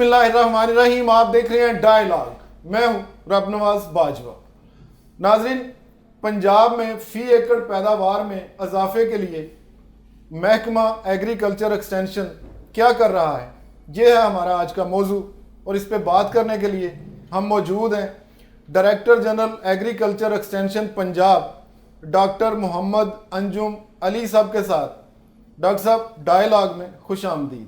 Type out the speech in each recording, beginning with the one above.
بسم اللہ الرحمن الرحیم. آپ دیکھ رہے ہیں ڈائیلاگ. میں ہوں رب نواز باجوہ. ناظرین, پنجاب میں فی ایکڑ پیداوار میں اضافے کے لیے محکمہ ایگریکلچر ایکسٹینشن کیا کر رہا ہے, یہ ہے ہمارا آج کا موضوع. اور اس پہ بات کرنے کے لیے ہم موجود ہیں director general agriculture extension Punjab doctor Muhammad Anjum Ali صاحب کے ساتھ. ڈاکٹر صاحب, ڈائیلاگ میں خوش آمدید.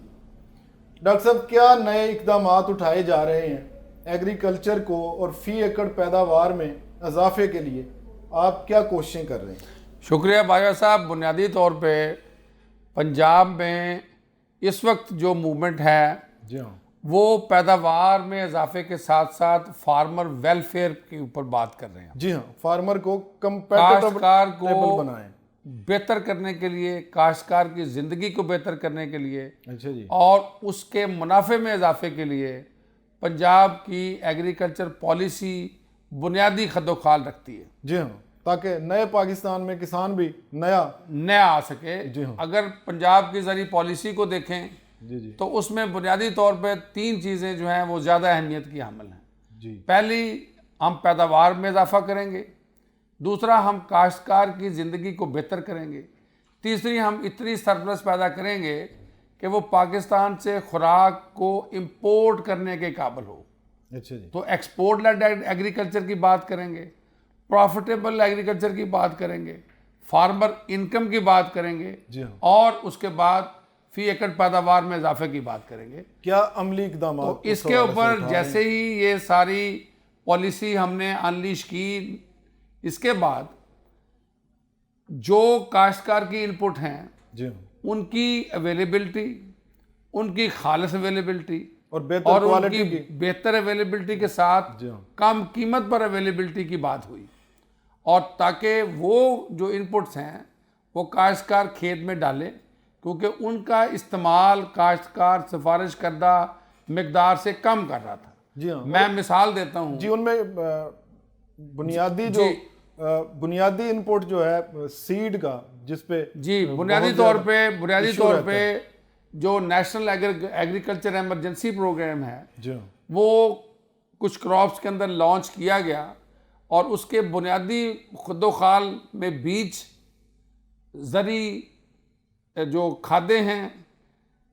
ڈاکٹر صاحب, کیا نئے اقدامات اٹھائے جا رہے ہیں ایگریکلچر کو اور فی ایکڑ پیداوار میں اضافے کے لیے؟ آپ کیا کوششیں کر رہے ہیں؟ شکریہ باجوہ صاحب. بنیادی طور پہ پنجاب میں اس وقت جو موومنٹ ہے جی ہاں, وہ پیداوار میں اضافے کے ساتھ ساتھ فارمر ویلفیئر کے اوپر بات کر رہے ہیں. جی ہاں, فارمر کو کاشتکار کو کمپیٹیبل بنائیں. بہتر کرنے کے لیے, کاشتکار کی زندگی کو بہتر کرنے کے لیے اچھا جی, اور اس کے منافع میں اضافے کے لیے پنجاب کی ایگریکلچر پالیسی بنیادی خد و خال رکھتی ہے. جی ہاں, تاکہ نئے پاکستان میں کسان بھی نیا آ سکے. جی ہاں, اگر پنجاب کی زرعی پالیسی کو دیکھیں جی جی تو اس میں بنیادی طور پہ 3 چیزیں جو ہیں وہ زیادہ اہمیت کی حامل ہیں. جی پہلی, ہم پیداوار میں اضافہ کریں گے. دوسرا, ہم کاشتکار کی زندگی کو بہتر کریں گے. تیسری, ہم اتنی سرپلس پیدا کریں گے کہ وہ پاکستان سے خوراک کو امپورٹ کرنے کے قابل ہو. اچھا جی, تو ایکسپورٹ لیڈ ایگریکلچر کی بات کریں گے, پروفیٹیبل ایگریکلچر کی بات کریں گے, فارمر انکم کی بات کریں گے, جی ہاں, اور اس کے بعد فی ایکڑ پیداوار میں اضافے کی بات کریں گے. کیا عملی اقدامات تو اس کے اوپر جیسے ہی یہ ساری پالیسی ہم نے انلیش کی, اس کے بعد جو کاشتکار کی انپٹ ہیں جی ہاں, ان کی اویلیبلٹی, ان کی خالص اویلیبلٹی اور اور بہتر ان کوالٹی کی بہتر اویلیبلٹی کے ساتھ جی ہاں, کم قیمت پر اویلیبلٹی کی بات ہوئی. اور تاکہ وہ جو انپٹس ہیں وہ کاشتکار کھیت میں ڈالے, کیونکہ ان کا استعمال کاشتکار سفارش کردہ مقدار سے کم کر رہا تھا. جی ہاں, میں مثال دیتا ہوں. جی, ان میں بنیادی جو بنیادی انپٹ جو ہے سیڈ کا, جس پہ جی بنیادی طور پہ جو نیشنل ایگریکلچر ایمرجنسی پروگرام ہے جی ہاں, وہ کچھ کراپس کے اندر لانچ کیا گیا, اور اس کے بنیادی خد و خال میں بیج, زرعی جو کھادیں ہیں,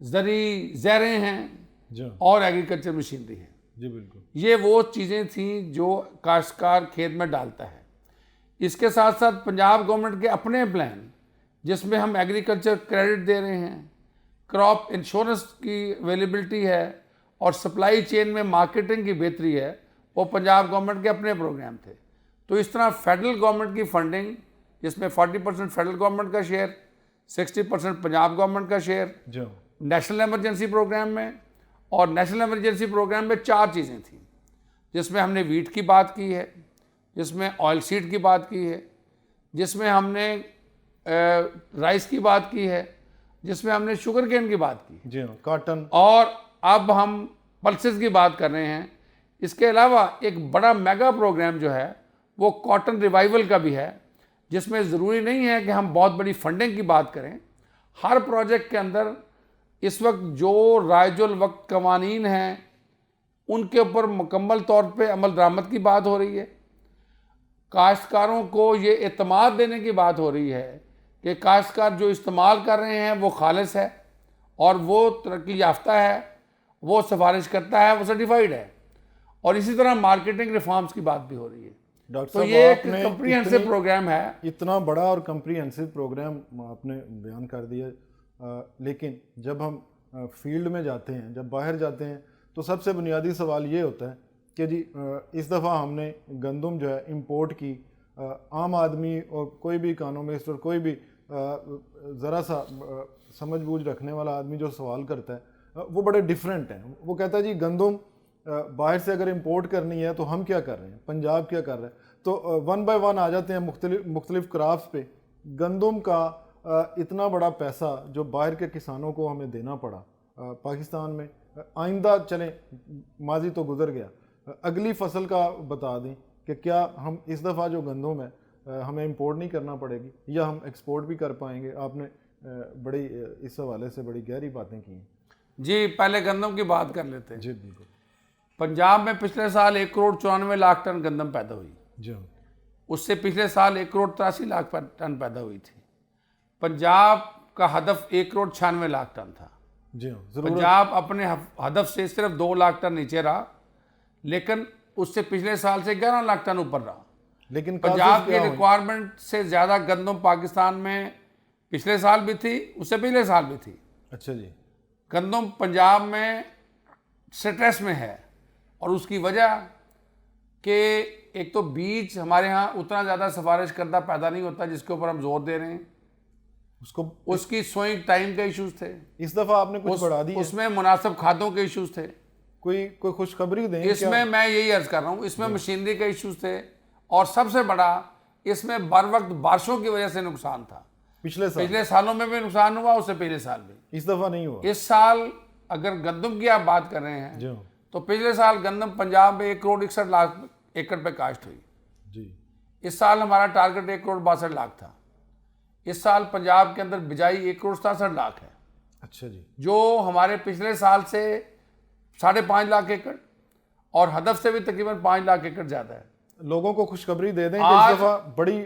زرعی زیریں ہیں, جی ہاں, اور ایگریکلچر مشینری ہے. جی بالکل, یہ وہ چیزیں تھیں جو کاشتکار کھیت میں ڈالتا ہے. اس کے ساتھ ساتھ پنجاب گورنمنٹ کے اپنے پلان, جس میں ہم ایگریکلچر کریڈٹ دے رہے ہیں, کراپ انشورنس کی اویلیبلٹی ہے, اور سپلائی چین میں مارکیٹنگ کی بہتری ہے, وہ پنجاب گورنمنٹ کے اپنے پروگرام تھے. تو اس طرح فیڈرل گورنمنٹ کی فنڈنگ, جس میں 40% فیڈرل گورنمنٹ کا شیئر, 60% پنجاب گورنمنٹ کا شیئر جی ہاں, نیشنل ایمرجنسی پروگرام میں. اور نیشنل ایمرجنسی پروگرام میں 4 چیزیں تھیں, جس میں ہم نے ویٹ کی بات کی ہے, جس میں آئل سیڈ کی بات کی ہے, جس میں ہم نے رائس کی بات کی ہے, جس میں ہم نے شوگر کین کی بات کی, جی ہاں, کاٹن, اور اب ہم پلسز کی بات کر رہے ہیں. اس کے علاوہ ایک بڑا میگا پروگرام جو ہے وہ کاٹن ریوائیول کا بھی ہے, جس میں ضروری نہیں ہے کہ ہم بہت بڑی فنڈنگ کی بات کریں. ہر پروجیکٹ کے اندر اس وقت جو رائج الوقت قوانین ہیں ان کے اوپر مکمل طور پہ عمل درآمد کی بات ہو رہی ہے. کاشتکاروں کو یہ اعتماد دینے کی بات ہو رہی ہے کہ کاشتکار جو استعمال کر رہے ہیں وہ خالص ہے, اور وہ ترقی یافتہ ہے, وہ سفارش کرتا ہے, وہ سرٹیفائیڈ ہے. اور اسی طرح مارکیٹنگ ریفارمز کی بات بھی ہو رہی ہے. ڈاکٹر تو صاحب, یہ آپ ایک نے کمپریہنسو پروگرام ہے. اتنا بڑا اور کمپریہنسو پروگرام آپ نے بیان کر دیا, لیکن جب ہم فیلڈ میں جاتے ہیں, جب باہر جاتے ہیں, تو سب سے بنیادی سوال یہ ہوتا ہے کہ جی اس دفعہ ہم نے گندم جو ہے امپورٹ کی. عام آدمی اور کوئی بھی اکانومسٹ اور کوئی بھی ذرا سا سمجھ بوجھ رکھنے والا آدمی جو سوال کرتا ہے وہ بڑے ڈیفرنٹ ہیں. وہ کہتا ہے جی گندم باہر سے اگر امپورٹ کرنی ہے تو ہم کیا کر رہے ہیں, پنجاب کیا کر رہا ہے. تو 1 بائی 1 آ جاتے ہیں مختلف کرافٹس پہ. گندم کا اتنا بڑا پیسہ جو باہر کے کسانوں کو ہمیں دینا پڑا پاکستان میں, آئندہ چلیں ماضی تو گزر گیا, اگلی فصل کا بتا دیں کہ کیا ہم اس دفعہ جو گندم ہے ہمیں امپورٹ نہیں کرنا پڑے گی یا ہم ایکسپورٹ بھی کر پائیں گے. آپ نے بڑی اس حوالے سے بڑی گہری باتیں کی ہیں. جی پہلے گندم کی بات کر لیتے ہیں. جی بالکل. پنجاب میں پچھلے سال 1,94,00,000 ٹن گندم پیدا ہوئی. جی ہاں. اس سے پچھلے سال 1,83,00,000 ٹن پیدا ہوئی تھی. پنجاب کا ہدف 1,96,00,000 ٹن تھا. جی ہاں ضرور. پنجاب اپنے ہدف سے صرف 2,00,000 ٹن نیچے رہا، لیکن اس سے پچھلے سال سے 11,00,000 ٹن اوپر رہا. لیکن پنجاب کی ریکوائرمنٹ سے زیادہ گندم پاکستان میں پچھلے سال بھی تھی، اس سے پچھلے سال بھی تھی. اچھا جی. گندم پنجاب میں سٹریس میں ہے، اور اس کی وجہ کہ ایک تو بیج ہمارے ہاں اتنا زیادہ سفارش کردہ پیدا نہیں ہوتا جس کے اوپر ہم زور دے رہے ہیں. اس کی سوئنگ ٹائم کے ایشوز تھے. اس دفعہ آپ نے کچھ بڑھا دی. اس میں مناسب کھادوں کے ایشوز تھے. کوئی خوشخبری دیں. اس میں یہی عرض کر رہا ہوں، اس میں مشینری کے ایشوز تھے، اور سب سے بڑا اس میں بر وقت بارشوں کی وجہ سے نقصان تھا. پچھلے سالوں میں بھی نقصان ہوا، اس سے پچھلے سال بھی. اس دفعہ نہیں ہوا. اس سال اگر گندم کی آپ بات کر رہے ہیں تو پچھلے سال گندم پنجاب میں 1,61,00,000 ایکڑ پہ کاشت ہوئی. جی. اس سال ہمارا ٹارگٹ 1,62,00,000 تھا. اس سال پنجاب کے اندر بجائی 1,67,00,000 ہے. اچھا جی. جو ہمارے پچھلے سال سے 5.5 ایکڑ اور ہدف سے بھی تقریباً 5 لاکھ ایکڑ زیادہ ہے. لوگوں کو خوشخبری دے دیں کہ اس دفعہ بڑی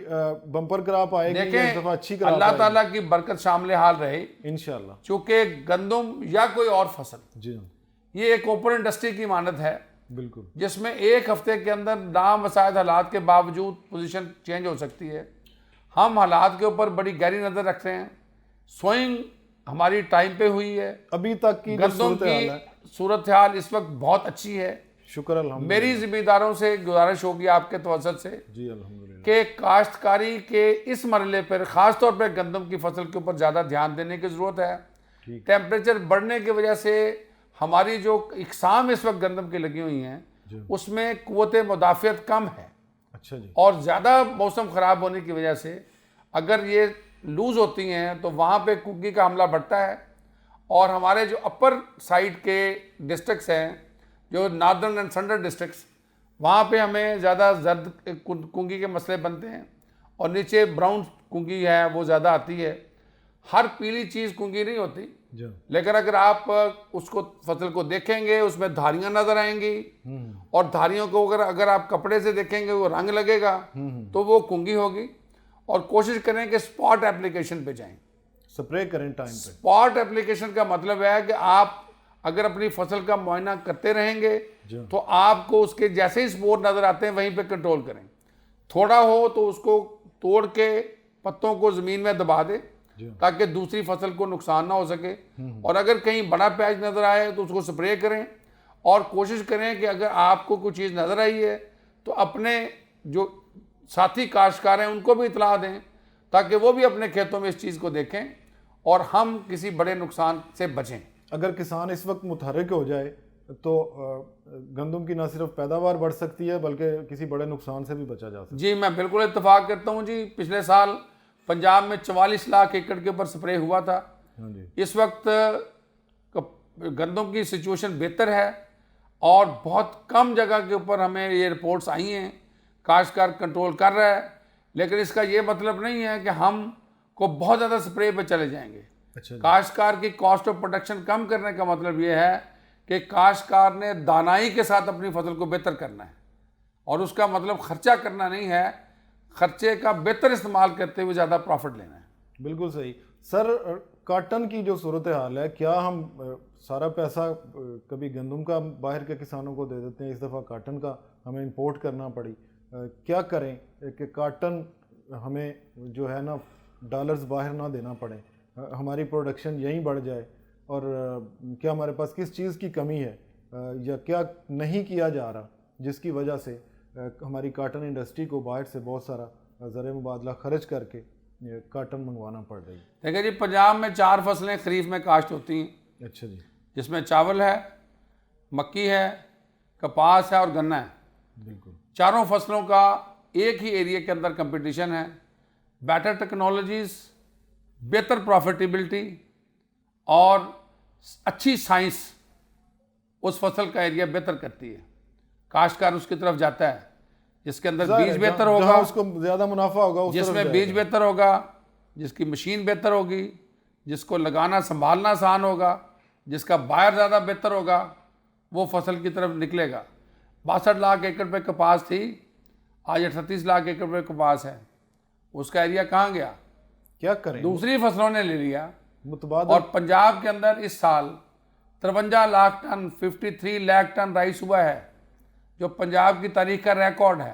بمپر کراپ آئے گی. اس دفعہ اچھی کراپ اللہ تعالیٰ کی برکت شامل حال رہے انشاءاللہ. چونکہ گندم یا کوئی اور فصل جی یہ ایک اوپن انڈسٹری کی مانند ہے بالکل، جس میں ایک ہفتے کے اندر نامساعد حالات کے باوجود پوزیشن چینج ہو سکتی ہے. ہم حالات کے اوپر بڑی گہری نظر رکھتے ہیں. سوئنگ ہماری ٹائم پہ ہوئی ہے. ابھی تک کی گندم کی صورتحال اس وقت بہت اچھی ہے. شکر الحمدللہ. میری ذمہ داروں سے گزارش ہوگی آپ کے توسط سے جی الحمدللہ کہ کاشتکاری کے اس مرحلے پر خاص طور پہ گندم کی فصل کے اوپر زیادہ دھیان دینے کی ضرورت ہے. ٹیمپریچر بڑھنے کی وجہ سے ہماری جو اقسام اس وقت گندم کی لگی ہوئی ہیں اس میں قوت مدافعت کم ہے. اچھا جی. اور زیادہ موسم خراب ہونے کی وجہ سے اگر یہ لوز ہوتی ہیں تو وہاں پہ کنگھی کا حملہ بڑھتا ہے. اور ہمارے جو اپر سائڈ کے ڈسٹرکٹس ہیں، جو ناردرن اینڈ سینٹرل ڈسٹرکٹس، وہاں پہ ہمیں زیادہ زرد کنگھی کے مسئلے بنتے ہیں، اور نیچے براؤن کنگھی ہے وہ زیادہ آتی ہے. ہر پیلی چیز کنگھی نہیں ہوتی، لیکن اگر آپ اس کو فصل کو دیکھیں گے اس میں دھاریاں نظر آئیں گی، اور دھاریوں کو اگر آپ کپڑے سے دیکھیں گے وہ رنگ لگے گا تو وہ کنگھی ہوگی. اور کوشش کریں کہ سپاٹ اپلیکیشن پہ جائیں، سپرے کریں ٹائم پہ. سپاٹ اپلیکیشن کا مطلب ہے کہ آپ اگر اپنی فصل کا معائنہ کرتے رہیں گے تو آپ کو اس کے جیسے ہی سپور نظر آتے ہیں وہیں پہ کنٹرول کریں. تھوڑا ہو تو اس کو توڑ کے پتوں کو زمین میں دبا دیں تاکہ دوسری فصل کو نقصان نہ ہو سکے. اور اگر کہیں بڑا پیچ نظر آئے تو اس کو سپرے کریں، اور کوشش کریں کہ اگر آپ کو کوئی چیز نظر آئی ہے تو اپنے جو ساتھی کاشتکار ہیں ان کو بھی اطلاع دیں تاکہ وہ بھی اپنے کھیتوں میں اس چیز کو دیکھیں اور ہم کسی بڑے نقصان سے بچیں. اگر کسان اس وقت متحرک ہو جائے تو گندم کی نہ صرف پیداوار بڑھ سکتی ہے بلکہ کسی بڑے نقصان سے بھی بچا جا سکتا ہے. جی میں بالکل اتفاق کرتا ہوں. جی پچھلے سال پنجاب میں 44 لاکھ ایکڑ کے اوپر سپرے ہوا تھا. اس وقت گندم کی سچویشن بہتر ہے، اور بہت کم جگہ کے اوپر ہمیں یہ رپورٹس آئی ہیں کاشتکار کنٹرول کر رہا ہے. لیکن اس کا یہ مطلب نہیں ہے کہ ہم کو بہت زیادہ سپرے پہ چلے جائیں گے. کاشتکار کی کاسٹ آف پروڈکشن کم کرنے کا مطلب یہ ہے کہ کاشتکار نے دانائی کے ساتھ اپنی فصل کو بہتر کرنا ہے، اور اس کا مطلب خرچہ کرنا نہیں ہے، خرچے کا بہتر استعمال کرتے ہوئے زیادہ پروفٹ لینا ہے. بالکل صحیح. سر کاٹن کی جو صورتحال ہے، کیا ہم سارا پیسہ کبھی گندم کا باہر کے کسانوں کو دے دیتے ہیں، اس دفعہ کاٹن کا ہمیں امپورٹ کرنا پڑی، کیا کریں کہ کاٹن ہمیں جو ہے نا ڈالرز باہر نہ دینا پڑے، ہماری پروڈکشن یہیں بڑھ جائے؟ اور کیا ہمارے پاس کس چیز کی کمی ہے یا کیا نہیں کیا جا رہا جس کی وجہ سے ہماری کاٹن انڈسٹری کو باہر سے بہت سارا زر مبادلہ خرچ کر کے کاٹن منگوانا پڑ رہی ہے؟ دیکھیں جی، پنجاب میں 4 فصلیں خریف میں کاشت ہوتی ہیں. اچھا جی. جس میں چاول ہے، مکی ہے، کپاس ہے اور گنا ہے. بالکل. چاروں فصلوں کا ایک ہی ایریا کے اندر کمپٹیشن ہے. بیٹر ٹیکنالوجیز، بہتر پروفیٹیبلٹی اور اچھی سائنس اس فصل کا ایریا بہتر کرتی ہے. کاشتکار اس کی طرف جاتا ہے جس کے اندر بیج بہتر ہوگا، اس کو زیادہ منافع ہوگا، جس میں بیج بہتر ہوگا، جس کی مشین بہتر ہوگی، جس کو لگانا سنبھالنا آسان ہوگا، جس کا باہر زیادہ بہتر ہوگا وہ فصل کی طرف نکلے گا. 62 لاکھ ایکڑ پہ کپاس تھی, آج 38 لاکھ ایکڑ پہ کپاس ہے. اس کا ایریا کہاں گیا؟ کیا کریں, دوسری فصلوں نے لے لیا. متبادل. اور پنجاب کے اندر اس سال 53 lakh ton 53 lakh ton rice ہوا ہے, جو پنجاب کی تاریخ کا ریکارڈ ہے.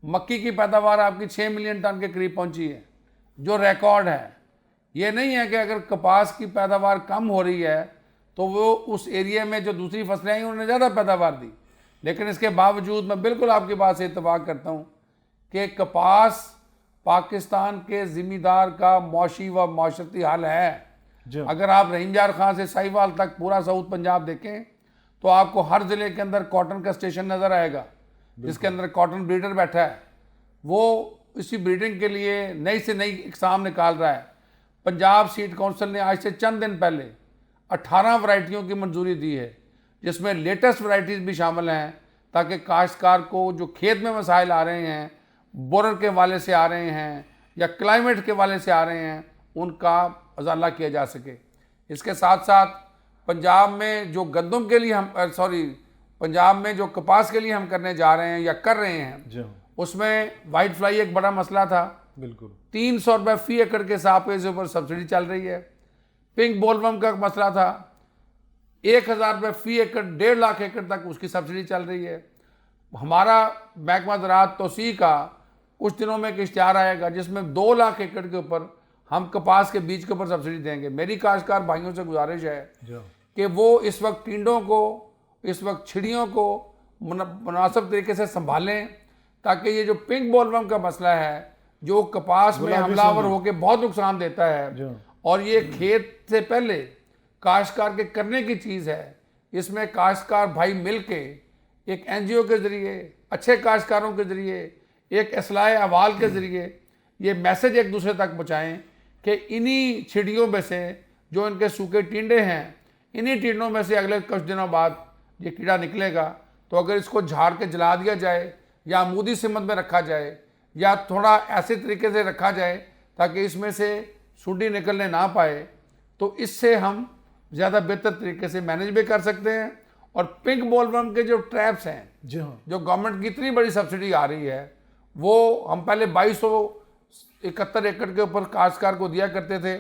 مکی کی پیداوار آپ کی 6 ملین ٹن کے قریب پہنچی ہے, جو ریکارڈ ہے. یہ نہیں ہے کہ اگر کپاس کی پیداوار کم ہو رہی ہے تو وہ اس ایریے میں جو دوسری فصلیں ہیں انہوں نے زیادہ پیداوار دی, لیکن اس کے باوجود میں بالکل آپ کی بات سے اتفاق کرتا ہوں کہ کپاس پاکستان کے ذمہ دار کا معاشی و معاشرتی حل ہے. اگر آپ رحیم یار خان سے ساہیوال تک پورا ساؤتھ پنجاب دیکھیں تو آپ کو ہر ضلع کے اندر کاٹن کا اسٹیشن نظر آئے گا, جس کے اندر کاٹن بریڈر بیٹھا ہے. وہ اسی بریڈنگ کے لیے نئی سے نئی اقسام نکال رہا ہے. پنجاب سیڈ کونسل نے آج سے چند دن پہلے 18 ورائٹیوں کی منظوری دی ہے, جس میں لیٹسٹ ورائٹیز بھی شامل ہیں, تاکہ کاشتکار کو جو کھیت میں مسائل آ رہے ہیں, بورر کے والے سے آ رہے ہیں یا کلائمیٹ کے والے سے آ رہے ہیں, ان کا ازالہ کیا جا سکے. اس کے ساتھ ساتھ پنجاب میں جو گندم کے لیے پنجاب میں جو کپاس کے لیے ہم کرنے جا رہے ہیں یا کر رہے ہیں, اس میں وائٹ فلائی ایک بڑا مسئلہ تھا. بالکل 300 روپے فی ایکڑ کے حساب سے اوپر سبسڈی چل رہی ہے. پنک بولورم کا مسئلہ تھا, 1000 روپے فی ایکڑ 1.5 لاکھ ایکڑ تک اس کی سبسڈی چل رہی ہے. ہمارا محکمہ زراعت توسیع کا کچھ دنوں میں ایک اشتہار آئے گا جس میں 2 لاکھ ایکڑ کے اوپر ہم کپاس کے بیج کے اوپر سبسڈی دیں گے. میری کاشتکار بھائیوں سے گزارش ہے کہ وہ اس وقت ٹینڈوں کو, اس وقت چھڑیوں کو مناسب طریقے سے سنبھالیں, تاکہ یہ جو پنک بولورم کا مسئلہ ہے جو کپاس میں حملہ آور ہو کے بہت نقصان دیتا ہے, اور یہ کھیت سے پہلے کاشتکار کے کرنے کی چیز ہے. اس میں کاشتکار بھائی مل کے ایک این جی او کے ذریعے, اچھے کاشتکاروں کے ذریعے, ایک اصلاح احوال کے ذریعے یہ میسج ایک دوسرے تک پہنچائیں کہ انہی چھڑیوں میں سے جو ان کے سوکھے ٹینڈے ہیں, انہی ٹینڈوں میں سے اگلے کچھ دنوں بعد یہ کیڑا نکلے گا. تو اگر اس کو جھاڑ کے جلا دیا جائے یا عمودی سمت میں رکھا جائے یا تھوڑا ایسے طریقے سے رکھا جائے تاکہ اس میں سے سنڈی نکلنے نہ پائے, تو اس سے ہم زیادہ بہتر طریقے سے مینیج بھی کر سکتے ہیں. اور پنک بولورم کے جو ٹریپس ہیں, جو گورنمنٹ کی اتنی بڑی سبسڈی آ رہی ہے, وہ ہم پہلے 2271 ایکڑ کے اوپر کاشتکار کو دیا کرتے تھے.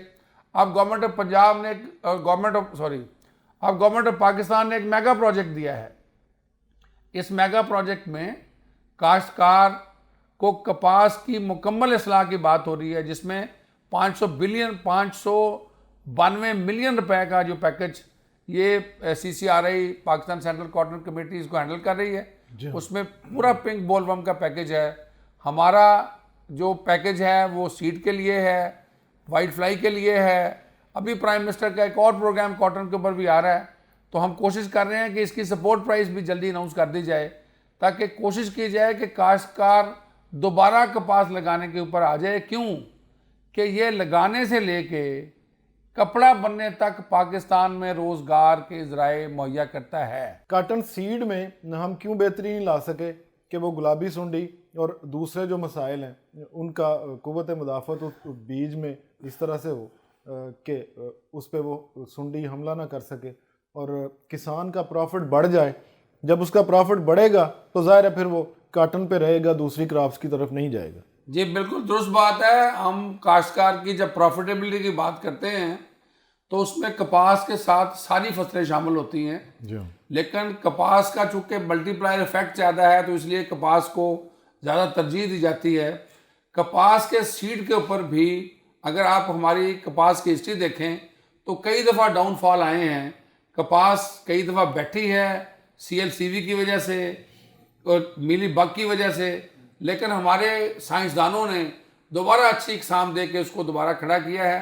اب گورنمنٹ آف پنجاب نے گورنمنٹ آف پاکستان نے ایک میگا پروجیکٹ دیا ہے. اس میگا پروجیکٹ میں کاشتکار کو کپاس کی مکمل اصلاح کی بات ہو رہی ہے, جس میں 592 ملین روپے کا جو پیکج یہ سی سی آر آئی پاکستان سینٹرل کاٹن کمیٹی اس کو ہینڈل کر رہی ہے. اس میں پورا پنک بولورم کا پیکج ہے. ہمارا جو پیکج ہے وہ سیڈ کے لیے ہے, وائٹ فلائی کے لیے ہے. ابھی پرائم منسٹر کا ایک اور پروگرام کاٹن کے اوپر بھی آ رہا ہے, تو ہم کوشش کر رہے ہیں کہ اس کی سپورٹ پرائس بھی جلدی اناؤنس کر دی جائے, تاکہ کوشش کی جائے کہ کاشتکار دوبارہ کپاس لگانے کے اوپر آ جائے. کیوں کہ یہ لگانے سے لے کے کپڑا بننے تک پاکستان میں روزگار کے ذرائع مہیا کرتا ہے. کاٹن سیڈ میں ہم کیوں بہتری نہیں لا سکے کہ وہ گلابی سنڈی اور دوسرے جو مسائل ہیں ان کا قوت مدافعت بیج میں اس طرح سے ہو کہ اس پہ وہ سنڈی حملہ نہ کر سکے اور کسان کا پروفٹ بڑھ جائے. جب اس کا پروفٹ بڑھے گا تو ظاہر ہے پھر وہ کاٹن پہ رہے گا, دوسری کراپس کی طرف نہیں جائے گا. جی بالکل درست بات ہے. ہم کاشتکار کی جب پروفیٹیبلٹی کی بات کرتے ہیں تو اس میں کپاس کے ساتھ ساری فصلیں شامل ہوتی ہیں, لیکن کپاس کا چونکہ ملٹی پلائر ایفیکٹ زیادہ ہے تو اس لیے کپاس کو زیادہ ترجیح دی جاتی ہے. کپاس کے سیڈ کے اوپر بھی اگر آپ ہماری کپاس کی ہسٹری دیکھیں تو کئی دفعہ ڈاؤن فال آئے ہیں. کپاس کئی دفعہ بیٹھی ہے سی ایل سی وی کی وجہ سے اور میلی بگ کی وجہ سے, لیکن ہمارے سائنسدانوں نے دوبارہ اچھی اقسام دے کے اس کو دوبارہ کھڑا کیا ہے.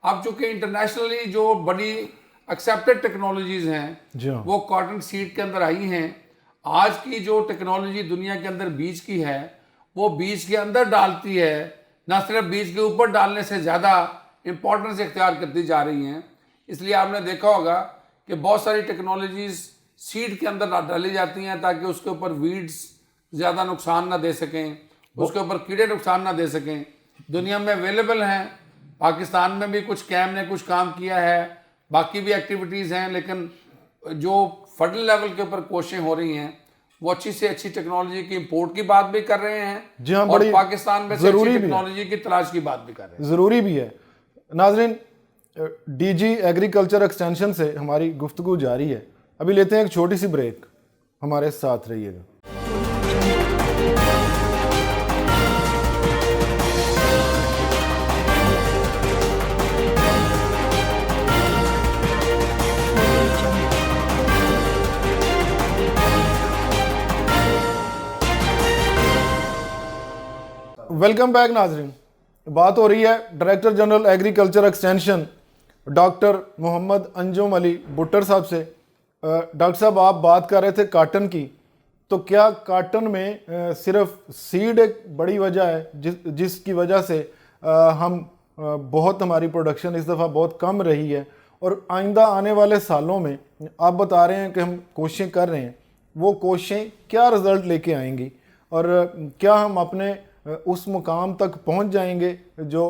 اب چونکہ انٹرنیشنلی جو بڑی ایکسیپٹڈ ٹیکنالوجیز ہیں وہ کاٹن سیڈ کے اندر آئی ہیں. آج کی جو ٹیکنالوجی دنیا کے اندر بیج کی ہے وہ بیج کے اندر ڈالتی ہے, نہ صرف بیج کے اوپر ڈالنے سے زیادہ امپورٹنس اختیار کرتی جا رہی ہیں. اس لیے آپ نے دیکھا ہوگا کہ بہت ساری ٹیکنالوجیز سیڈ کے اندر ڈالی جاتی ہیں تاکہ اس کے اوپر ویڈز زیادہ نقصان نہ دے سکیں, اس کے اوپر کیڑے نقصان نہ دے سکیں. دنیا میں اویلیبل ہیں, پاکستان میں بھی کچھ کیم نے کچھ کام کیا ہے, باقی بھی ایکٹیویٹیز ہیں، لیکن جو فیڈرل لیول کے اوپر کوششیں ہو رہی ہیں وہ اچھی سے اچھی ٹیکنالوجی کی امپورٹ کی بات بھی کر رہے ہیں، جی ہاں، اور بڑی پاکستان میں سے اچھی ضروری بھی ہے، ٹیکنالوجی کی تلاش کی بات بھی کر رہے ہیں. ضروری بھی ہے. ناظرین، ڈی جی ایگریکلچر ایکسٹینشن سے ہماری گفتگو جاری ہے. ابھی لیتے ہیں ایک چھوٹی سی بریک، ہمارے ساتھ رہیے گا. ویلکم بیک ناظرین. بات ہو رہی ہے director general agriculture extension doctor Muhammad Anjum Ali Buttar صاحب سے. ڈاکٹر صاحب، آپ بات کر رہے تھے کاٹن کی، تو کیا کاٹن میں صرف سیڈ ایک بڑی وجہ ہے جس کی وجہ سے ہماری پروڈکشن اس دفعہ بہت کم رہی ہے، اور آئندہ آنے والے سالوں میں آپ بتا رہے ہیں کہ ہم کوششیں کر رہے ہیں، وہ کوششیں کیا رزلٹ لے کے آئیں گی، اور کیا ہم اپنے اس مقام تک پہنچ جائیں گے جو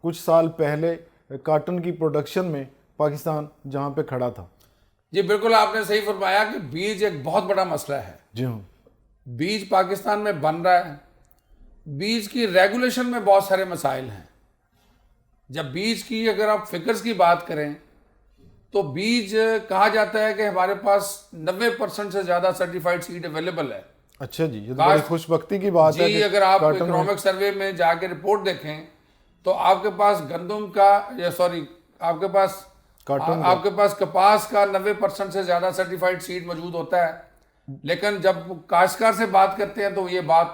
کچھ سال پہلے کاٹن کی پروڈکشن میں پاکستان جہاں پہ کھڑا تھا؟ جی بالکل، آپ نے صحیح فرمایا کہ بیج ایک بہت بڑا مسئلہ ہے. جی ہاں، بیج پاکستان میں بن رہا ہے. بیج کی ریگولیشن میں بہت سارے مسائل ہیں. جب بیج کی اگر آپ فگرز کی بات کریں تو بیج کہا جاتا ہے کہ ہمارے پاس 90% سے زیادہ سرٹیفائڈ سیڈ اویلیبل ہے. اچھا جی، یہ تو بڑی خوش بختی کی بات ہے. جی، اگر آپ اکنامک سروے میں جا کے رپورٹ دیکھیں تو آپ کے پاس گندم کا آپ کے پاس کپاس کا 90% سے زیادہ سرٹیفائڈ سیڈ موجود ہوتا ہے. لیکن جب کاشتکار سے بات کرتے ہیں تو یہ بات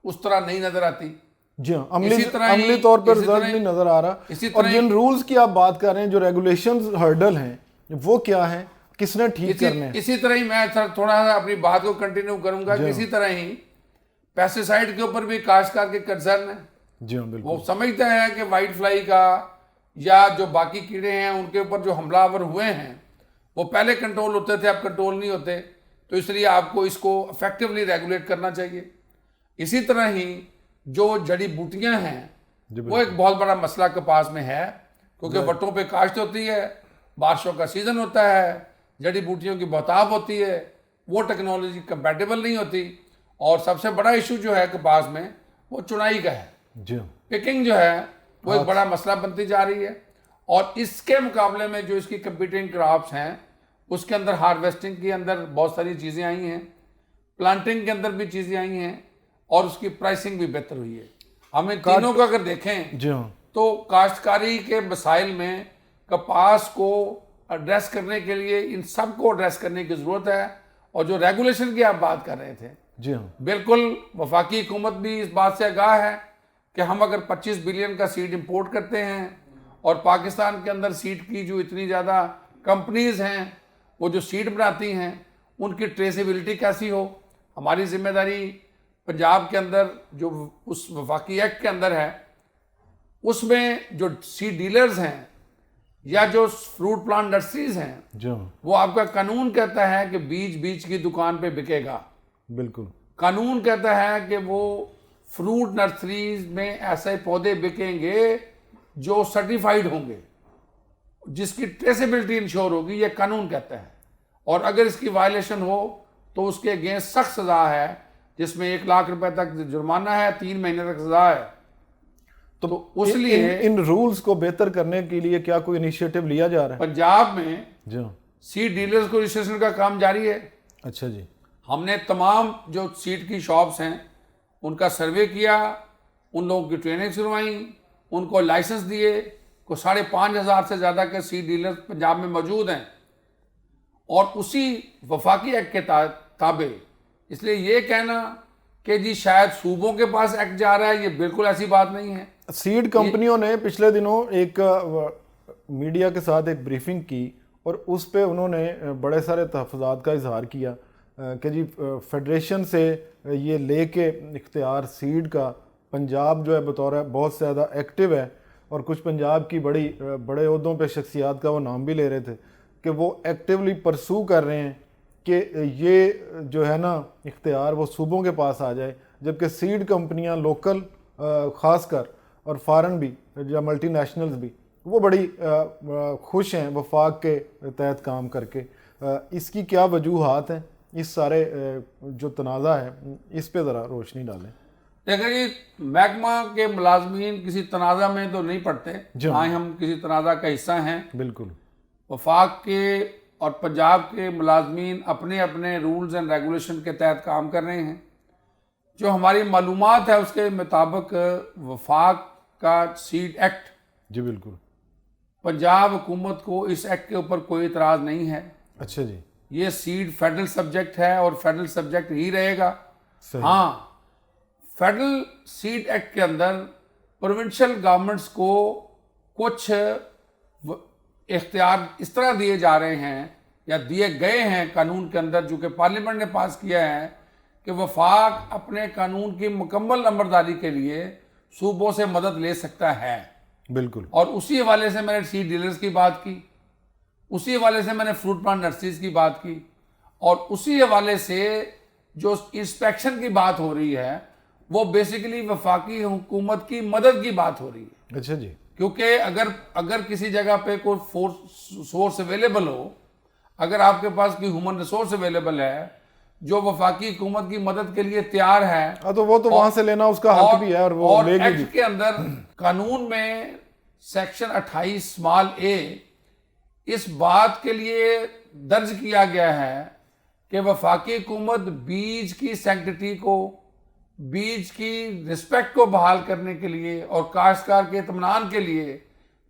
اس طرح نہیں نظر آتی. جی ہاں، عملی طور پر رزلٹ نہیں نظر آ رہا. اور جن رولز کی آپ بات کر رہے ہیں، جو ریگولیشنز ہرڈل ہیں، وہ کیا ہیں، کس نے ٹھیک کرنے ہیں؟ اسی طرح ہی میں تھوڑا سا اپنی بات کو کنٹینیو کروں گا کہ اسی طرح ہی پیسٹیسائڈ کے اوپر بھی کاشتکار کے کنسرن ہیں. جی ہاں بالکل. وہ سمجھتے ہیں کہ وائٹ فلائی کا یا جو باقی کیڑے ہیں ان کے اوپر جو حملہ آور ہوئے ہیں وہ پہلے کنٹرول ہوتے تھے، اب کنٹرول نہیں ہوتے، تو اس لیے آپ کو اس کو افیکٹولی ریگولیٹ کرنا چاہیے. اسی طرح ہی جو جڑی بوٹیاں ہیں وہ ایک بہت بڑا مسئلہ کپاس میں ہے، کیونکہ وٹوں پہ کاشت ہوتی ہے، بارشوں کا سیزن ہوتا ہے، جڑی بوٹیوں کی بہتاب ہوتی ہے، وہ ٹیکنالوجی کمپیٹیبل نہیں ہوتی. اور سب سے بڑا ایشو جو ہے کپاس میں وہ چنائی کا ہے. جی ہاں، پکنگ جو ہے وہ ایک بڑا مسئلہ بنتی جا رہی ہے. اور اس کے مقابلے میں جو اس کی کمپیٹنگ کراپس ہیں اس کے اندر ہارویسٹنگ کے اندر بہت ساری چیزیں آئی ہیں، پلانٹنگ کے اندر بھی چیزیں آئی ہیں، اور اس کی پرائسنگ بھی بہتر ہوئی ہے. ہمیں تینوں کو اگر دیکھیں جی ہاں، تو کاشتکاری کے مسائل میں کپاس کو ایڈریس کرنے کے لیے ان سب کو ایڈریس کرنے کی ضرورت ہے. اور جو ریگولیشن کی آپ بات کر رہے تھے، جی ہاں، بالکل وفاقی حکومت بھی اس بات سے آگاہ ہے کہ ہم اگر 25 بلین کا سیڈ امپورٹ کرتے ہیں اور پاکستان کے اندر سیڈ کی جو اتنی زیادہ کمپنیز ہیں وہ جو سیڈ بناتی ہیں ان کی ٹریسیبلٹی کیسی ہو. ہماری ذمہ داری پنجاب کے اندر جو اس وفاقی ایکٹ کے اندر ہے اس میں جو سیڈ ڈیلرز ہیں یا جو فروٹ پلانٹ نرسریز ہیں، جی ہاں، وہ آپ کا قانون کہتا ہے کہ بیج کی دکان پہ بکے گا. بالکل. قانون کہتا ہے کہ وہ فروٹ نرسریز میں ایسے پودے بکیں گے جو سرٹیفائیڈ ہوں گے، جس کی ٹریسیبلٹی انشور ہوگی، یہ قانون کہتا ہے. اور اگر اس کی وائلیشن ہو تو اس کے اگینسٹ سخت سزا ہے، جس میں 1 لاکھ روپے تک جرمانہ ہے، 3 مہینے تک سزا ہے. تو اس لیے ان رولز کو بہتر کرنے کے لیے کیا کوئی انیشیٹو لیا جا رہا ہے؟ پنجاب میں جی ہاں، سیڈ ڈیلرز کو رجسٹریشن کا کام جاری ہے. اچھا جی. ہم نے تمام جو سیڈ کی شاپس ہیں ان کا سروے کیا، ان لوگوں کی ٹریننگ کروائی، ان کو لائسنس دیے. کو 5,500 سے زیادہ کے سیڈ ڈیلر پنجاب میں موجود ہیں، اور اسی وفاقی ایکٹ کے تابع. اس لیے یہ کہنا کہ جی شاید صوبوں کے پاس ایکٹ جا رہا ہے، یہ بالکل ایسی بات نہیں ہے. سیڈ کمپنیوں نے پچھلے دنوں ایک میڈیا کے ساتھ ایک بریفنگ کی، اور اس پہ انہوں نے بڑے سارے تحفظات کا اظہار کیا کہ جی فیڈریشن سے یہ لے کے اختیار سیڈ کا پنجاب جو ہے بطور بہت زیادہ ایکٹیو ہے. اور کچھ پنجاب کی بڑے عہدوں پہ شخصیات کا وہ نام بھی لے رہے تھے کہ وہ ایکٹیولی پرسو کر رہے ہیں کہ یہ جو ہے نا اختیار وہ صوبوں کے پاس آ جائے، جبکہ سیڈ کمپنیاں لوکل خاص کر اور فارن بھی یا ملٹی نیشنلز بھی وہ بڑی خوش ہیں وفاق کے تحت کام کر کے. اس کی کیا وجوہات ہیں؟ اس سارے جو تنازع ہے اس پہ ذرا روشنی ڈالیں. دیکھیں جی، محکمہ کے ملازمین کسی تنازع میں تو نہیں پڑتے، ہاں ہم کسی تنازع کا حصہ ہیں. بالکل. وفاق کے اور پنجاب کے ملازمین اپنے اپنے رولز اینڈ ریگولیشن کے تحت کام کر رہے ہیں. جو ہماری معلومات ہے اس کے مطابق وفاق کا سیڈ ایکٹ، جی بالکل، پنجاب حکومت کو اس ایکٹ کے اوپر کوئی اعتراض نہیں ہے. اچھا جی. یہ سیڈ فیڈرل سبجیکٹ ہے اور فیڈرل سبجیکٹ ہی رہے گا. صحیح. ہاں، فیڈرل سیڈ ایکٹ کے اندر پروونشل گورنمنٹس کو کچھ اختیار اس طرح دیے جا رہے ہیں یا دیے گئے ہیں قانون کے اندر، جو کہ پارلیمنٹ نے پاس کیا ہے، کہ وفاق اپنے قانون کی مکمل عملداری کے لیے صوبوں سے مدد لے سکتا ہے. بالکل. اور اسی حوالے سے میں نے سیڈ ڈیلرز کی بات کی، اسی حوالے سے میں نے فروٹ پلانٹ نرسریز کی بات کی، اور اسی حوالے سے جو انسپیکشن کی بات ہو رہی ہے وہ بیسیکلی وفاقی حکومت کی مدد کی بات ہو رہی ہے. اچھا جی. کیونکہ اگر کسی جگہ پہ کوئی سورس اویلیبل ہو، اگر آپ کے پاس کوئی ہیومن ریسورس اویلیبل ہے جو وفاقی حکومت کی مدد کے لیے تیار ہے، تو وہ تو وہاں سے لینا اس کا حق بھی ہے اور وہ لے گی بھی. ایکٹ کے اندر قانون میں سیکشن 28(a) اس بات کے لیے درج کیا گیا ہے کہ وفاقی حکومت بیج کی سینکٹیٹی کو، بیج کی رسپیکٹ کو بحال کرنے کے لیے اور کاشتکار کے اطمینان کے لیے،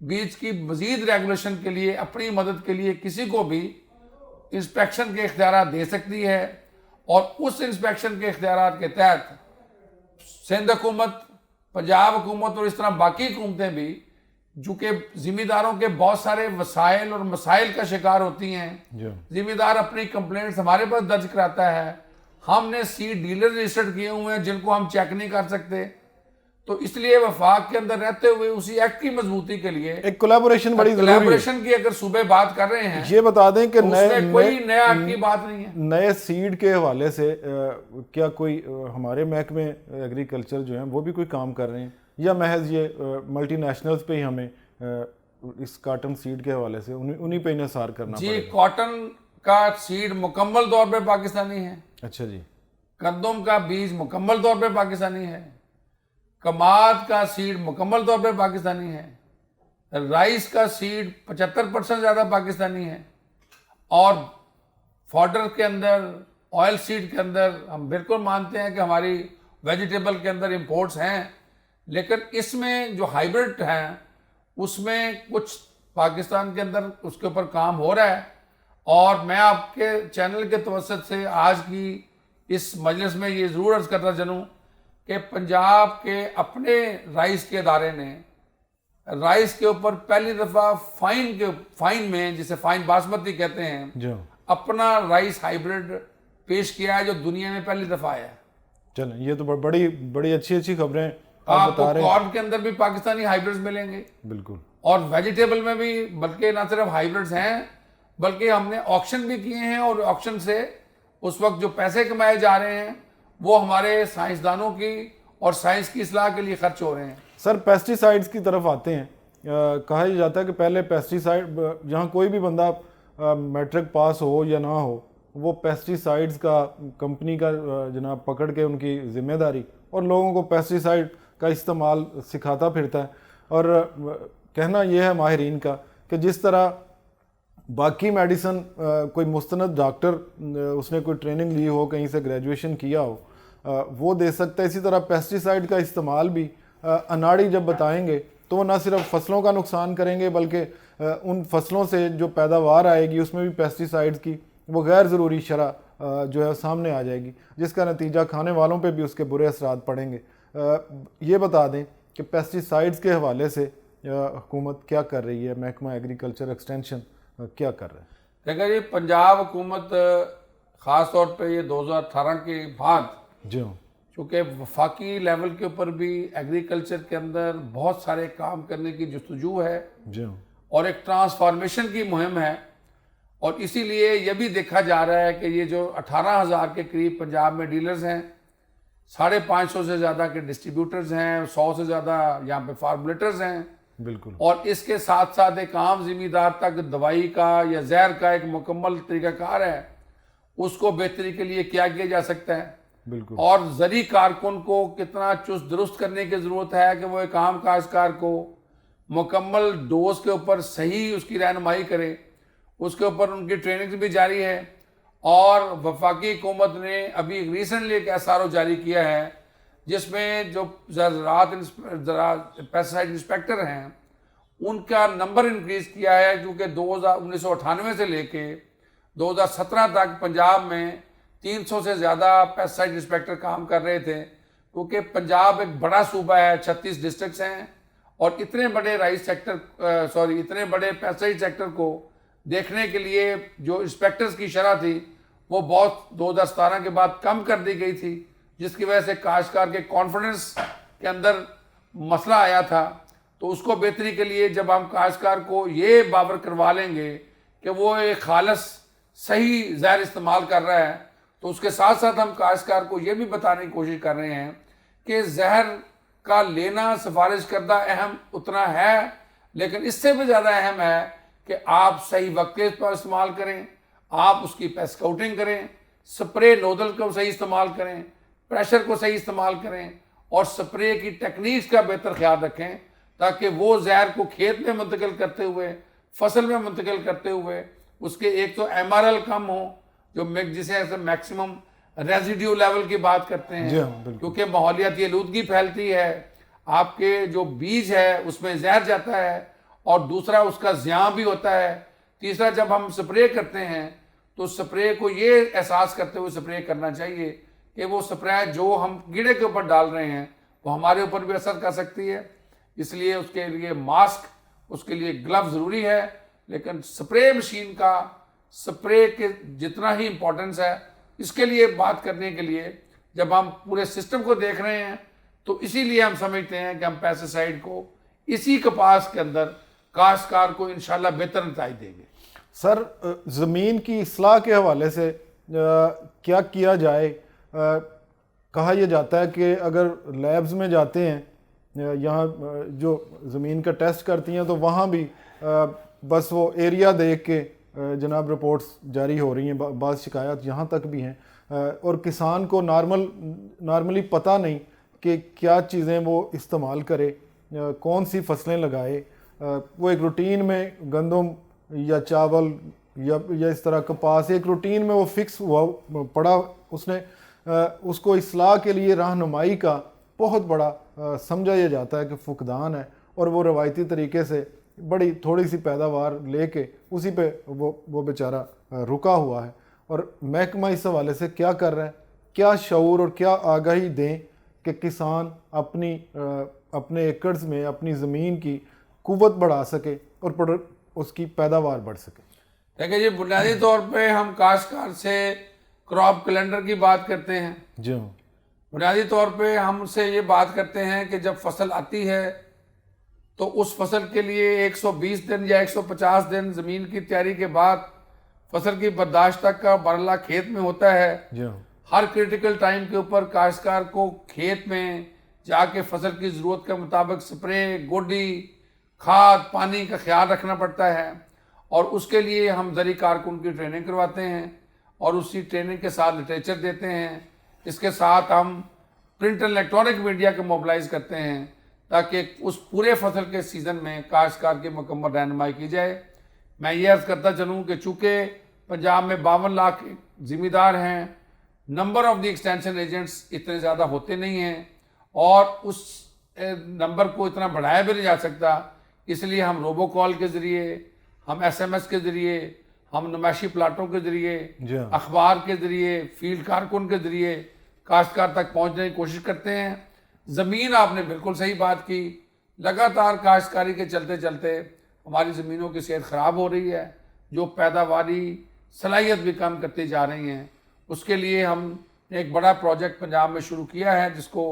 بیج کی مزید ریگولیشن کے لیے، اپنی مدد کے لیے کسی کو بھی انسپیکشن کے اختیارات دے سکتی ہے. اور اس انسپیکشن کے اختیارات کے تحت سندھ حکومت، پنجاب حکومت اور اس طرح باقی حکومتیں بھی، جو کہ ذمہ داروں کے بہت سارے وسائل اور مسائل کا شکار ہوتی ہیں، ذمہ دار اپنی کمپلینٹس ہمارے پاس درج کراتا ہے، ہم نے سیڈ ڈیلر رجسٹرڈ کیے ہوئے ہیں جن کو ہم چیک نہیں کر سکتے. تو اس لیے وفاق کے اندر رہتے ہوئے اسی ایکٹ کی مضبوطی کے لیے ایک کولیبوریشن بڑی ضروری ہے. کولیبوریشن کی اگر صوبے بات کر رہے ہیں، یہ بتا دیں کہ اس میں کوئی نیا ایکٹ کی بات نہیں ہے. نئے سیڈ کے حوالے سے کیا کوئی ہمارے محکمے ایگریکلچر جو ہیں وہ بھی کوئی کام کر رہے ہیں، یا محض یہ ملٹی نیشنلز پہ ہی ہمیں اس کاٹن سیڈ کے حوالے سے انہی پہ انحصار کرنا پڑے گا؟ جی، کاٹن کا سیڈ مکمل طور پہ پاکستانی ہے. اچھا جی. گندم کا بیج مکمل طور پہ پاکستانی ہے. کماد کا سیڈ مکمل طور پہ پاکستانی ہے. رائس کا سیڈ 75% زیادہ پاکستانی ہے. اور فوڈر کے اندر، آئل سیڈ کے اندر ہم بالکل مانتے ہیں کہ ہماری ویجیٹیبل کے اندر امپورٹس ہیں، لیکن اس میں جو ہائیبرڈ ہیں اس میں کچھ پاکستان کے اندر اس کے اوپر کام ہو رہا ہے. اور میں آپ کے چینل کے توسط سے آج کی اس مجلس میں یہ ضرور عرض کرتا چلوں کہ پنجاب کے اپنے رائس کے ادارے نے رائس کے اوپر پہلی دفعہ فائن میں، جسے فائن باسمتی کہتے ہیں، اپنا رائس ہائیبرڈ پیش کیا ہے جو دنیا میں پہلی دفعہ آیا ہے. چلیں، یہ تو بڑی اچھی خبریں آپ کو کارن کے اندر بھی پاکستانی ہائیبرڈز ملیں گے. بالکل. اور ویجیٹیبل میں بھی، بلکہ نہ صرف ہائیبرڈز ہیں بلکہ ہم نے آکشن بھی کیے ہیں، اور آکشن سے اس وقت جو پیسے کمائے جا رہے ہیں وہ ہمارے سائنسدانوں کی اور سائنس کی اصلاح کے لیے خرچ ہو رہے ہیں. سر، پیسٹی سائیڈز کی طرف آتے ہیں. کہا جاتا ہے کہ پہلے پیسٹی سائیڈ، جہاں کوئی بھی بندہ میٹرک پاس ہو یا نہ ہو، وہ پیسٹی سائیڈز کا کمپنی کا جناب پکڑ کے ان کی ذمہ داری اور لوگوں کو پیسٹی سائیڈ کا استعمال سکھاتا پھرتا ہے. اور کہنا یہ ہے ماہرین کا کہ جس طرح باقی میڈیسن کوئی مستند ڈاکٹر اس نے کوئی ٹریننگ لی ہو، کہیں سے گریجویشن کیا ہو، وہ دے سکتا ہے، اسی طرح پیسٹی سائیڈ کا استعمال بھی اناڑی جب بتائیں گے تو وہ نہ صرف فصلوں کا نقصان کریں گے بلکہ ان فصلوں سے جو پیداوار آئے گی اس میں بھی پیسٹی سائیڈز کی وہ غیر ضروری شرح جو ہے سامنے آ جائے گی، جس کا نتیجہ کھانے والوں پہ بھی اس کے برے اثرات پڑیں گے. یہ بتا دیں کہ پیسٹی سائیڈز کے حوالے سے حکومت کیا کر رہی ہے، محکمہ ایگریکلچر ایکسٹینشن کیا کر رہا ہے؟ دیکھیں جی، پنجاب حکومت خاص طور پہ یہ 2018 کے بعد، جی چونکہ وفاقی لیول کے اوپر بھی ایگریکلچر کے اندر بہت سارے کام کرنے کی جستجو ہے، جی، اور ایک ٹرانسفارمیشن کی مہم ہے. اور اسی لیے یہ بھی دیکھا جا رہا ہے کہ یہ جو 18,000 کے قریب پنجاب میں ڈیلرز ہیں، 550 سے زیادہ کے ڈسٹریبیوٹرز ہیں، 100 سے زیادہ یہاں پہ فارمولیٹرز ہیں، بالکل. اور اس کے ساتھ ساتھ ایک عام ذمہ تک دوائی کا یا زہر کا ایک مکمل طریقہ کار ہے، اس کو بہتری کے لیے کیا جا سکتا ہے. بالکل. اور زرعی کارکن کو کتنا چست درست کرنے کی ضرورت ہے کہ وہ ایک عام کاشتکار کو مکمل ڈوز کے اوپر صحیح اس کی رہنمائی کرے. اس کے اوپر ان کی ٹریننگ بھی جاری ہے. اور وفاقی حکومت نے ابھی ریسنٹلی ایک SRO جاری کیا ہے جس میں جو زراعت پیسٹیسائڈ انسپیکٹر ہیں ان کا نمبر انکریز کیا ہے، کیونکہ 1998 سے لے کے 2017 تک پنجاب میں 300 سے زیادہ پیسٹیسائڈ انسپیکٹر کام کر رہے تھے. کیونکہ پنجاب ایک بڑا صوبہ ہے، 36 ڈسٹرکٹس ہیں، اور اتنے بڑے اتنے بڑے پیسٹیسائڈ سیکٹر کو دیکھنے کے لیے جو انسپیکٹرز کی شرح تھی وہ بہت 2017 کے بعد کم کر دی گئی تھی، جس کی وجہ سے کاشتکار کے کانفیڈنس کے اندر مسئلہ آیا تھا. تو اس کو بہتری کے لیے جب ہم کاشتکار کو یہ باور کروا لیں گے کہ وہ ایک خالص صحیح زہر استعمال کر رہا ہے، تو اس کے ساتھ ساتھ ہم کاشتکار کو یہ بھی بتانے کی کوشش کر رہے ہیں کہ زہر کا لینا سفارش کردہ اہم اتنا ہے، لیکن اس سے بھی زیادہ اہم ہے کہ آپ صحیح وقت کے پر استعمال کریں، آپ اس کی پیسٹ کاؤٹنگ کریں، سپرے نوزل کو صحیح استعمال کریں، پریشر کو صحیح استعمال کریں، اور سپرے کی ٹیکنیکس کا بہتر خیال رکھیں تاکہ وہ زہر کو کھیت میں منتقل کرتے ہوئے، فصل میں منتقل کرتے ہوئے اس کے ایک تو MRL کم ہوں، جو جسے میکسیمم ریزیڈیو لیول کی بات کرتے ہیں، کیونکہ ماحولیاتی آلودگی پھیلتی ہے، آپ کے جو بیج ہے اس میں زہر جاتا ہے، اور دوسرا اس کا زیاں بھی ہوتا ہے. تیسرا جب ہم سپرے کرتے ہیں تو سپرے کو یہ احساس کرتے ہوئے سپرے کرنا چاہیے کہ وہ سپرے جو ہم کیڑے کے اوپر ڈال رہے ہیں وہ ہمارے اوپر بھی اثر کر سکتی ہے. اس لیے اس کے لیے ماسک، اس کے لیے گلو ضروری ہے، لیکن سپرے مشین کا سپرے کے جتنا ہی امپورٹنس ہے، اس کے لیے بات کرنے کے لیے جب ہم پورے سسٹم کو دیکھ رہے ہیں تو اسی لیے ہم سمجھتے ہیں کہ ہم پیسٹیسائڈ کو اسی کپاس کے اندر کاشتکار کو انشاءاللہ بہتر نتائج دیں گے. سر، زمین کی اصلاح کے حوالے سے کیا کیا جائے؟ کہا یہ جاتا ہے کہ اگر لیبز میں جاتے ہیں، یہاں جو زمین کا ٹیسٹ کرتی ہیں، تو وہاں بھی بس وہ ایریا دیکھ کے جناب رپورٹس جاری ہو رہی ہیں. بعض شکایات یہاں تک بھی ہیں، اور کسان کو نارملی پتہ نہیں کہ کیا چیزیں وہ استعمال کرے، کون سی فصلیں لگائے. وہ ایک روٹین میں گندم یا چاول یا اس طرح کپاس، ایک روٹین میں وہ فکس ہوا پڑا. اس نے اس کو اصلاح کے لیے رہنمائی کا بہت بڑا سمجھا یہ جاتا ہے کہ فقدان ہے، اور وہ روایتی طریقے سے بڑی تھوڑی سی پیداوار لے کے اسی پہ وہ بیچارہ رکا ہوا ہے. اور محکمہ اس حوالے سے کیا کر رہا ہے؟ کیا شعور اور کیا آگاہی دیں کہ کسان اپنے ایکڑز میں اپنی زمین کی قوت بڑھا سکے اور اس کی پیداوار بڑھ سکے؟ دیکھیں جی، بنیادی طور پہ ہم کاشتکار سے کراپ کیلنڈر کی بات کرتے ہیں. جی، بنیادی طور پہ ہم سے یہ بات کرتے ہیں کہ جب فصل آتی ہے تو اس فصل کے لیے 120 دن یا 150 دن زمین کی تیاری کے بعد فصل کی برداشت تک کا مرحلہ کھیت میں ہوتا ہے. ہر کریٹیکل ٹائم کے اوپر کاشتکار کو کھیت میں جا کے فصل کی ضرورت کے مطابق سپرے، گوڈی، کھاد، پانی کا خیال رکھنا پڑتا ہے. اور اس کے لیے ہم زرعی کارکن کی ٹریننگ کرواتے ہیں اور اسی ٹریننگ کے ساتھ لٹریچر دیتے ہیں. اس کے ساتھ ہم پرنٹ اور الیکٹرانک میڈیا کو موبلائز کرتے ہیں تاکہ اس پورے فصل کے سیزن میں کاشتکار کی مکمل رہنمائی کی جائے. میں یہ عرض کرتا چلوں کہ چونکہ پنجاب میں 52 لاکھ ذمہ دار ہیں، number of the extension agents اتنے زیادہ ہوتے نہیں ہیں، اور اس نمبر کو اتنا بڑھایا بھی نہیں جا سکتا. اس لیے ہم روبو کال کے ذریعے، ہم SMS کے ذریعے، ہم نمائشی پلاٹوں کے ذریعے، اخبار کے ذریعے، فیلڈ کارکن کے ذریعے کاشتکار تک پہنچنے کی کوشش کرتے ہیں. زمین، آپ نے بالکل صحیح بات کی، لگاتار کاشتکاری کے چلتے چلتے ہماری زمینوں کی صحت خراب ہو رہی ہے، جو پیداواری صلاحیت بھی کم کرتی جا رہی ہیں. اس کے لیے ہم نے ایک بڑا پروجیکٹ پنجاب میں شروع کیا ہے جس کو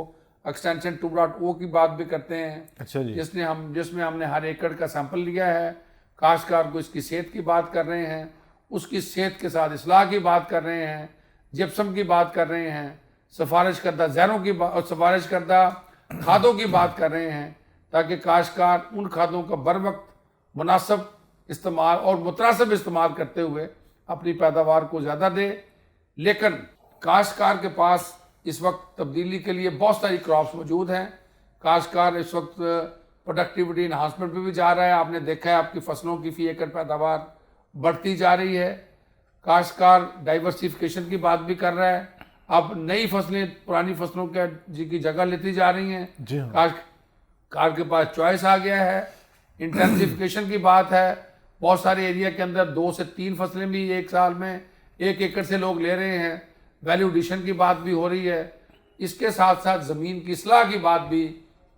ایکسٹینشن 2.0 کی بات بھی کرتے ہیں. اچھا جی. جس میں ہم نے ہر ایکڑ کا سیمپل لیا ہے، کاشتکار کو اس کی صحت کی بات کر رہے ہیں، اس کی صحت کے ساتھ اصلاح کی بات کر رہے ہیں، جپسم کی بات کر رہے ہیں، سفارش کردہ زہروں کی سفارش کردہ کھادوں کی بات کر رہے ہیں، تاکہ کاشتکار ان کھادوں کا بر وقت مناسب استعمال اور متناسب استعمال کرتے ہوئے اپنی پیداوار کو زیادہ دے. لیکن کاشتکار کے پاس اس وقت تبدیلی کے لیے بہت ساری کراپس موجود ہیں. کاشتکار اس وقت پروڈکٹیوٹی انہانسمنٹ پہ بھی جا رہا ہے. آپ نے دیکھا ہے آپ کی فصلوں کی فی ایکڑ پیداوار بڑھتی جا رہی ہے. کاشتکار ڈائیورسیفیکیشن کی بات بھی کر رہا ہے. اب نئی فصلیں پرانی فصلوں کی جگہ لیتی جا رہی ہیں. جی ہاں. کاشتکار کے پاس چوائس آ گیا ہے. انٹینسیفیکیشن کی بات ہے. بہت سارے ایریا کے اندر 2 سے 3 فصلیں بھی ایک سال میں 1 ایکڑ سے لوگ لے رہے ہیں. ویلیو ایڈیشن کی بات بھی ہو رہی ہے. اس کے ساتھ ساتھ زمین کی اصلاح کی بات بھی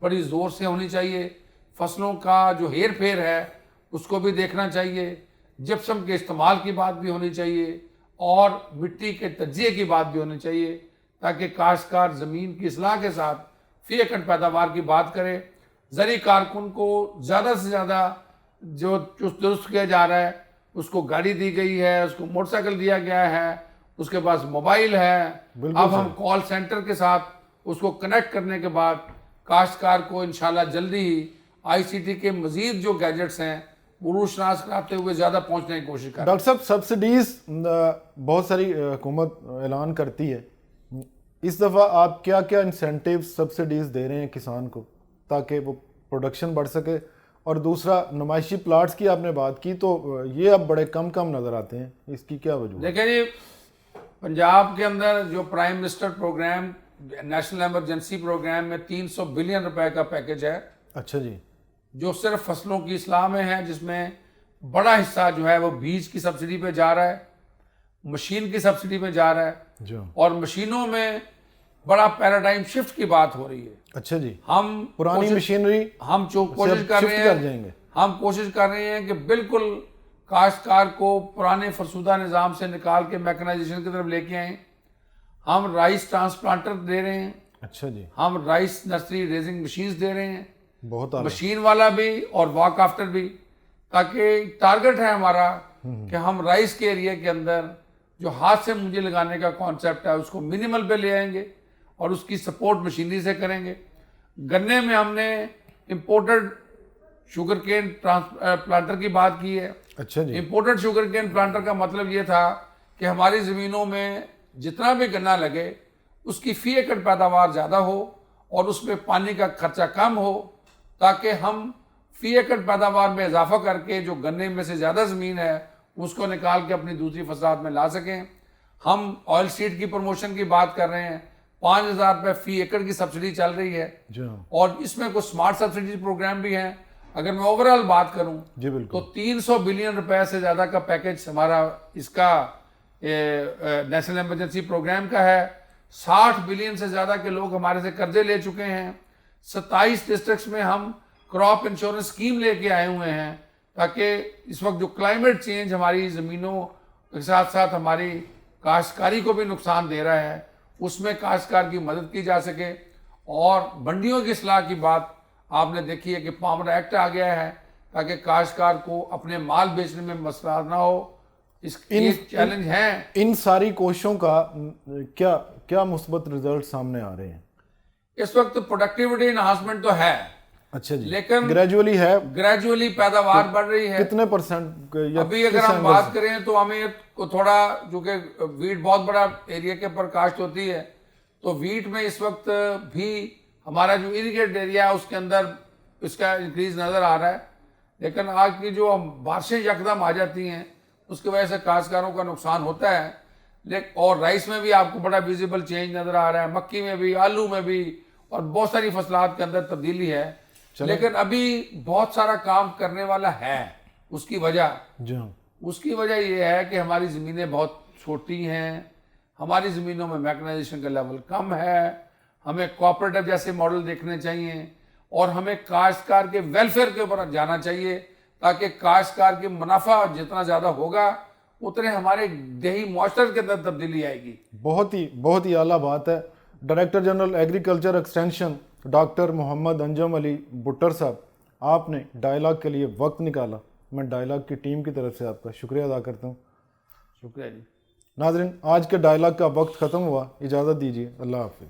بڑی زور سے ہونی چاہیے. فصلوں کا جو ہیر پھیر ہے اس کو بھی دیکھنا چاہیے. جپسم کے استعمال کی بات بھی ہونی چاہیے اور مٹی کے تجزیے کی بات بھی ہونی چاہیے تاکہ کاشتکار زمین کی اصلاح کے ساتھ فی ایکڑ پیداوار کی بات کرے. زرعی کارکن کو زیادہ سے زیادہ جو چست درست کیا جا رہا ہے, اس کو گاڑی دی گئی ہے, اس کو موٹر سائیکل دیا گیا ہے, اس کے پاس موبائل ہے. اب ہم کال سینٹر کے ساتھ اس کو کنیکٹ کرنے کے بعد کاشتکار کو انشاءاللہ جلدی ہی آئی سی ٹی کے مزید جو گیجٹس ہیں عروج شناس کراتے ہوئے زیادہ پہنچنے کی کوشش کریں. ڈاکٹر صاحب سبسڈیز بہت ساری حکومت اعلان کرتی ہے. اس دفعہ آپ کیا کیا انسینٹیو سبسڈیز دے رہے ہیں کسان کو تاکہ وہ پروڈکشن بڑھ سکے؟ اور دوسرا نمائشی پلاٹس کی آپ نے بات کی تو یہ اب بڑے کم نظر آتے ہیں, اس کی کیا وجہ؟ دیکھیں جی, پنجاب کے اندر جو prime minister program national emergency program میں 300 بلین روپے کا پیکج ہے. اچھا جی. جو صرف فصلوں کی اصلاح میں ہے, جس میں بڑا حصہ جو ہے وہ بیج کی سبسڈی پہ جا رہا ہے, مشین کی سبسڈی پہ جا رہا ہے, اور مشینوں میں بڑا پیراڈائم شفٹ کی بات ہو رہی ہے. اچھا جی. ہم پرانی مشینری ہم کوشش کر رہے ہیں ہم کوشش کر رہے ہیں کہ بالکل کاشتکار کو پرانے فرسودہ نظام سے نکال کے میکنائزیشن کی طرف لے کے آئیں. ہم رائس ٹرانسپلانٹر دے رہے ہیں. اچھا جی. ہم رائس نرسری ریزنگ مشینز دے رہے ہیں, بہت مشین والا بھی اور واک آفٹر بھی, تاکہ ٹارگٹ ہے ہمارا کہ ہم رائس کے ایریا کے اندر جو ہاتھ سے مونجے لگانے کا کانسیپٹ ہے اس کو منیمل پہ لے آئیں گے اور اس کی سپورٹ مشینری سے کریں گے. گنے میں ہم نے امپورٹڈ شوگر کین پلانٹر کی بات کی ہے. اچھا جی. امپورٹڈ شوگر کین پلانٹر کا مطلب یہ تھا کہ ہماری زمینوں میں جتنا بھی گنا لگے اس کی فی ایکڑ پیداوار زیادہ ہو اور اس میں پانی کا خرچہ کم ہو, تاکہ ہم فی ایکڑ پیداوار میں اضافہ کر کے جو گنے میں سے زیادہ زمین ہے اس کو نکال کے اپنی دوسری فصلات میں لا سکیں. ہم آئل سیڈ کی پروموشن کی بات کر رہے ہیں. 5,000 روپے فی ایکڑ کی سبسڈی چل رہی ہے, اور اس میں کچھ سمارٹ سبسڈی پروگرام بھی ہیں. اگر میں اوورآل بات کروں تو 300 بلین روپے سے زیادہ کا پیکج ہمارا اس کا نیشنل ایمرجنسی پروگرام کا ہے. 60 بلین سے زیادہ کے لوگ ہمارے سے قرضے لے چکے ہیں. 27 ڈسٹرکٹس میں ہم کراپ انشورنس اسکیم لے کے آئے ہوئے ہیں, تاکہ اس وقت جو کلائمیٹ چینج ہماری زمینوں کے ساتھ ساتھ ہماری کاشتکاری کو بھی نقصان دے رہا ہے, اس میں کاشتکار کی مدد کی جا سکے. اور منڈیوں کی اصلاح کی بات آپ نے دیکھی ہے کہ پامر ایکٹ آ گیا ہے تاکہ کاشتکار کو اپنے مال بیچنے میں مسئلہ نہ ہو. اس چیلنج ہیں. ان ساری کوششوں کا کیا مثبت رزلٹ سامنے آ رہے ہیں؟ اس وقت پروڈکٹیوٹی انہانسمنٹ تو ہے. اچھا جی. لیکن گریجولی پیداوار بڑھ رہی ہے. کتنے پرسنٹ؟ ابھی اگر ہم بات کریں تو ہمیں تھوڑا, جو کہ ویٹ بہت بڑا ایریا کے اوپر کاشت ہوتی ہے, تو ویٹ میں اس وقت بھی ہمارا جو اریگیٹ ایریا ہے اس کے اندر اس کا انکریز نظر آ رہا ہے. لیکن آج کی جو بارشیں یکدم آ جاتی ہیں اس کی وجہ سے کاشتکاروں کا نقصان ہوتا ہے. اور رائس میں بھی آپ کو بڑا ویزیبل چینج نظر آ رہا ہے, مکی میں بھی, آلو میں بھی, اور بہت ساری فصلات کے اندر تبدیلی ہے. لیکن ابھی بہت سارا کام کرنے والا ہے. اس کی وجہ یہ ہے کہ ہماری زمینیں بہت چھوٹی ہیں, ہماری زمینوں میں میکنائزیشن کا لیول کم ہے. ہمیں کوآپریٹو جیسے ماڈل دیکھنے چاہیے, اور ہمیں کاشتکار کے ویلفیئر کے اوپر جانا چاہیے, تاکہ کاشتکار کی منافع جتنا زیادہ ہوگا اتنے ہمارے دیہی معاشرت کے اندر تبدیلی آئے گی. بہت ہی اعلیٰ بات ہے. Director general agriculture extension doctor Muhammad Anjum Ali Buttar صاحب, آپ نے ڈائلاگ کے لیے وقت نکالا. میں ڈائلاگ کی ٹیم کی طرف سے آپ کا شکریہ ادا کرتا ہوں. شکریہ جی. ناظرین, آج کے ڈائلاگ کا وقت ختم ہوا. اجازت دیجیے. اللہ حافظ.